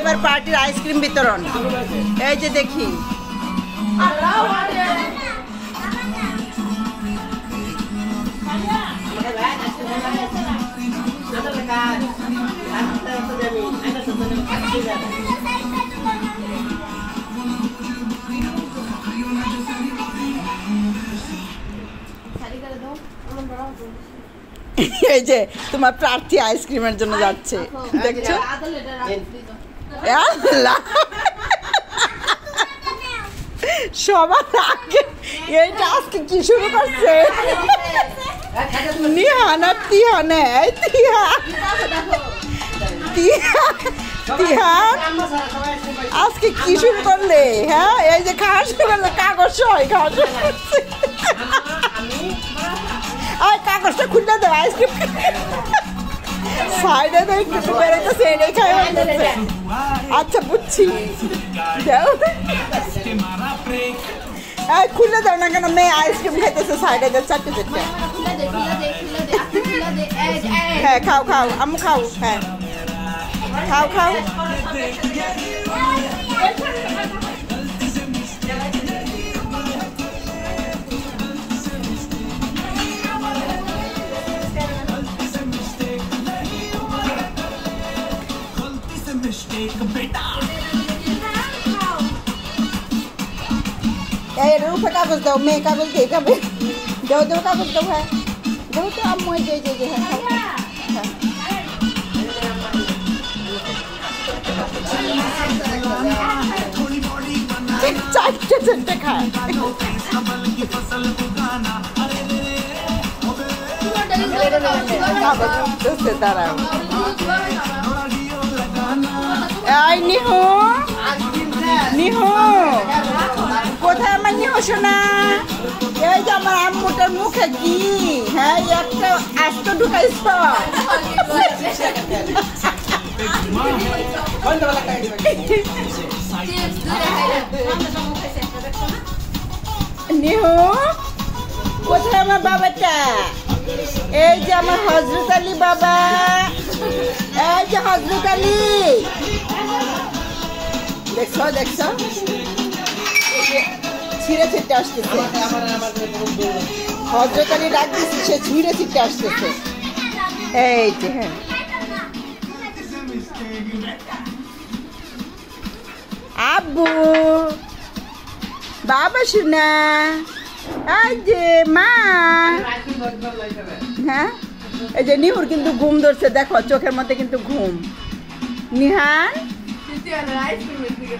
এবার পার্টির আইসক্রিম বিতরণ। এই যে দেখি এই যে তোমার প্রার্থী আইসক্রিমের জন্য যাচ্ছে, দেখছো? সবার আগে এইটা আজকে কি শুরু করছে? নিহান আর তিহান, তিহান আজকে কি শুরু করলে? হ্যাঁ, এই যে খাওয়া শুরু করলে, কাগজ সই খাওয়া শুরু করছে। আর কাগজটা খুলে দেবো, আইসক্রিম সাইডে তো একটু বেরোতেছে, এটাই খাই হচ্ছে। আচ্ছা বুঝছি, খুলে দাও না কেন? মেয়ে আইসক্রিম খাইতেছে সাইডে, চারটে চারটে। হ্যাঁ খাও খাও, আম্মু খাও। হ্যাঁ খাও খাও। रूपे कागज दो, मैं कागज दे दो, दो कागज दो। है दो तो अब मैं दे दे है। चाटे चाटे खाए। নিহু নিহু কোথায় আমার নিহু শোনা? এই যে আমার আম্মুটার মুখে কি, হ্যাঁ একটা আস্ত ঢুকাইছ। নিহু কোথায় আমার বাবাটা? এই যে আমার হজরত আলী বাবা, এই যে হজরত আলী, দেখছো দেখছো ছিঁড়ে ছিটে আসতেছে। হজরত আলী ডাক দিচ্ছে, সে ছিঁড়ে ছিটে আসতেছে। এই যে হ্যাঁ, আব্বু বাবা শোনা, এই যে মা। হ্যাঁ এই যে নিহুর কিন্তু ঘুম ধরছে, দেখো চোখের মধ্যে কিন্তু ঘুম। নিহান